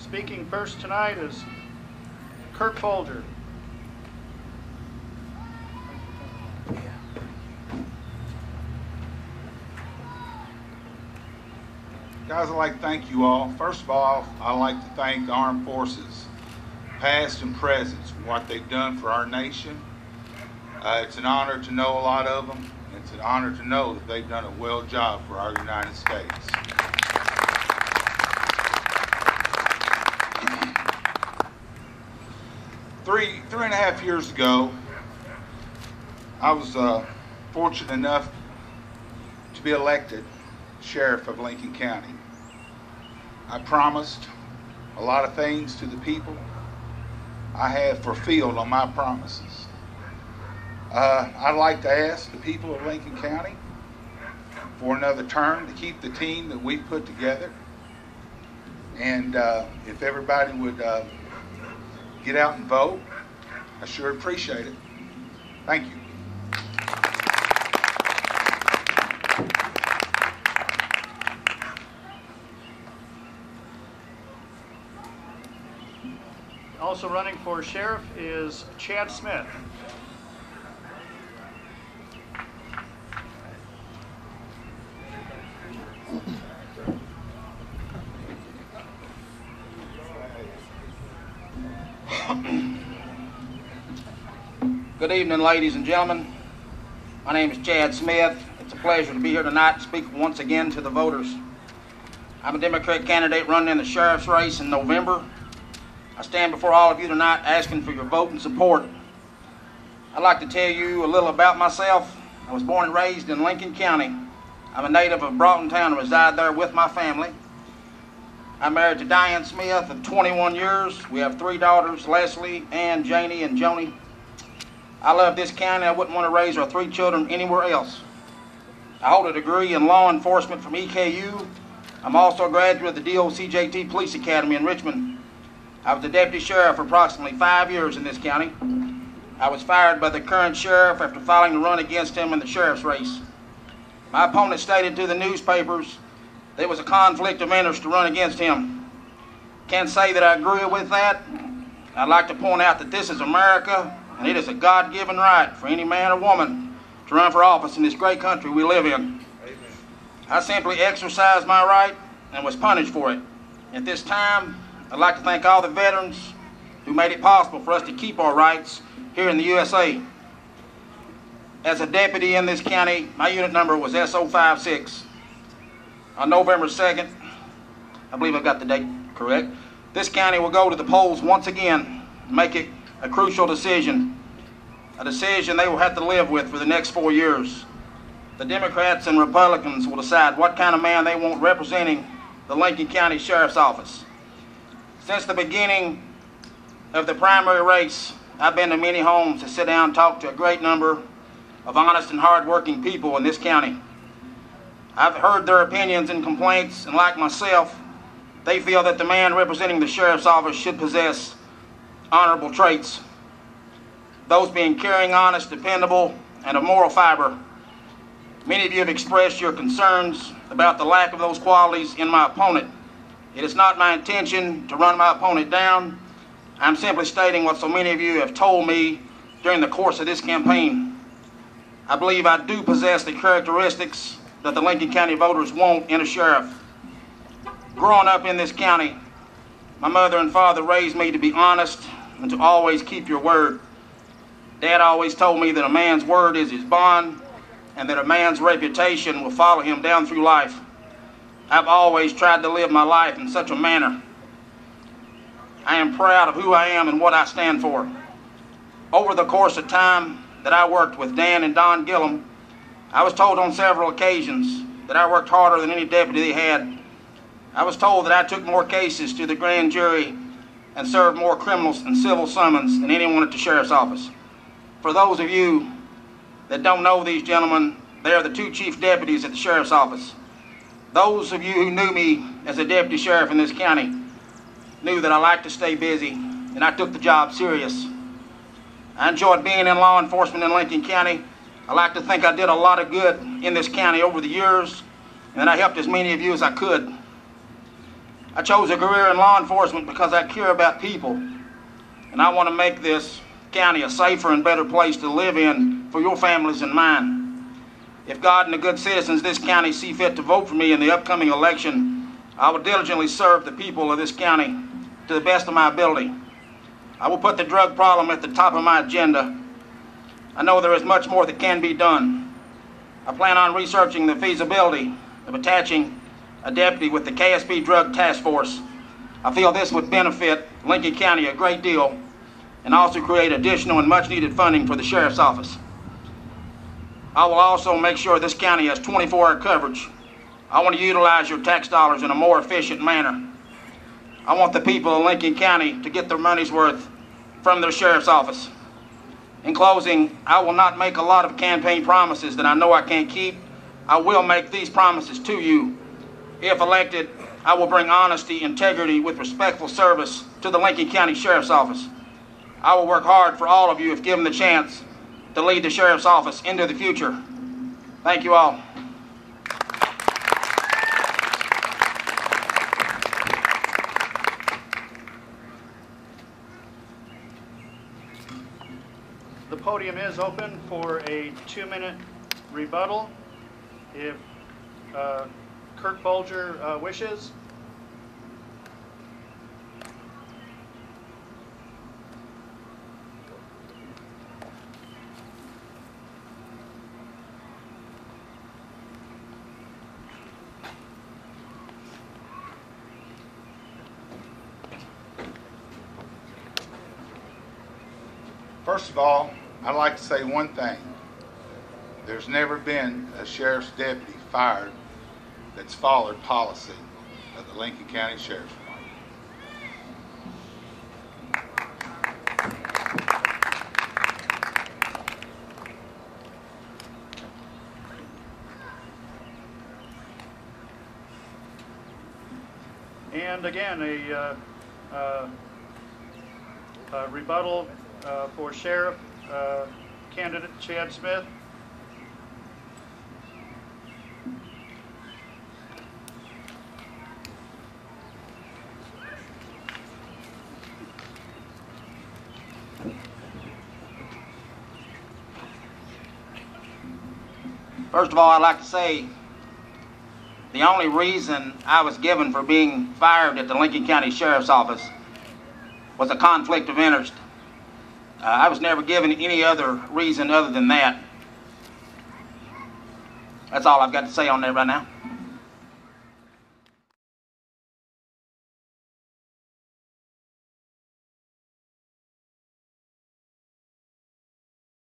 Speaking first tonight is Kurt Folger. Guys, I'd like to thank you all. First of all, I'd like to thank the armed forces, past and present, for what they've done for our nation. It's an honor to know a lot of them. It's an honor to know that they've done a well job for our United States. Three and a half years ago, I was fortunate enough to be elected Sheriff of Lincoln County. I promised a lot of things to the people. I have fulfilled on my promises. I'd like to ask the people of Lincoln County for another term to keep the team that we put together. And if everybody would get out and vote, I sure appreciate it. Thank you. Also running for sheriff is Chad Smith. Good evening, ladies and gentlemen. My name is Chad Smith. It's a pleasure to be here tonight to speak once again to the voters. I'm a Democrat candidate running in the sheriff's race in November. I stand before all of you tonight asking for your vote and support. I'd like to tell you a little about myself. I was born and raised in Lincoln County. I'm a native of Broughton Town and reside there with my family. I'm married to Diane Smith of 21 years. We have 3 daughters, Leslie, Ann, Janie, and Joni. I love this county. I wouldn't want to raise our 3 children anywhere else. I hold a degree in law enforcement from EKU. I'm also a graduate of the DOCJT Police Academy in Richmond. I was the deputy sheriff for approximately 5 years in this county. I was fired by the current sheriff after filing to run against him in the sheriff's race. My opponent stated to the newspapers there was a conflict of interest to run against him. Can't say that I agree with that. I'd like to point out that this is America, and it is a God-given right for any man or woman to run for office in this great country we live in. Amen. I simply exercised my right and was punished for it. At this time, I'd like to thank all the veterans who made it possible for us to keep our rights here in the USA. As a deputy in this county, my unit number was SO56. On November 2nd, I believe I've got the date correct, this county will go to the polls once again and make it a crucial decision, a decision they will have to live with for the next 4 years. The Democrats and Republicans will decide what kind of man they want representing the Lincoln County Sheriff's Office. Since the beginning of the primary race, I've been to many homes to sit down and talk to a great number of honest and hard-working people in this county. I've heard their opinions and complaints, and like myself, they feel that the man representing the sheriff's office should possess honorable traits, those being caring, honest, dependable, and of moral fiber. Many of you have expressed your concerns about the lack of those qualities in my opponent. It is not my intention to run my opponent down. I'm simply stating what so many of you have told me during the course of this campaign. I believe I do possess the characteristics that the Lincoln County voters want in a sheriff. Growing up in this county, my mother and father raised me to be honest and to always keep your word. Dad always told me that a man's word is his bond and that a man's reputation will follow him down through life. I've always tried to live my life in such a manner. I am proud of who I am and what I stand for. Over the course of time that I worked with Dan and Don Gillum, I was told on several occasions that I worked harder than any deputy they had. I was told that I took more cases to the grand jury and served more criminals and civil summons than anyone at the sheriff's office. For those of you that don't know these gentlemen, they are the 2 chief deputies at the sheriff's office. Those of you who knew me as a deputy sheriff in this county knew that I liked to stay busy, and I took the job serious. I enjoyed being in law enforcement in Lincoln County. I like to think I did a lot of good in this county over the years, and that I helped as many of you as I could. I chose a career in law enforcement because I care about people, and I want to make this county a safer and better place to live in for your families and mine. If God and the good citizens of this county see fit to vote for me in the upcoming election, I will diligently serve the people of this county to the best of my ability. I will put the drug problem at the top of my agenda. I know there is much more that can be done. I plan on researching the feasibility of attaching a deputy with the KSP Drug Task Force. I feel this would benefit Lincoln County a great deal and also create additional and much needed funding for the Sheriff's Office. I will also make sure this county has 24-hour coverage. I want to utilize your tax dollars in a more efficient manner. I want the people of Lincoln County to get their money's worth from their Sheriff's Office. In closing, I will not make a lot of campaign promises that I know I can't keep. I will make these promises to you. If elected, I will bring honesty, integrity, with respectful service to the Lincoln County Sheriff's Office. I will work hard for all of you if given the chance to lead the Sheriff's Office into the future. Thank you all. The podium is open for a 2-minute rebuttal if Kirk Folger wishes. First of all, I'd like to say one thing. There's never been a sheriff's deputy fired that's followed policy of the Lincoln County Sheriff's Department. And again, a rebuttal for Sheriff candidate Chad Smith. First of all, I'd like to say the only reason I was given for being fired at the Lincoln County Sheriff's Office was a conflict of interest. I was never given any other reason other than that. That's all I've got to say on that right now.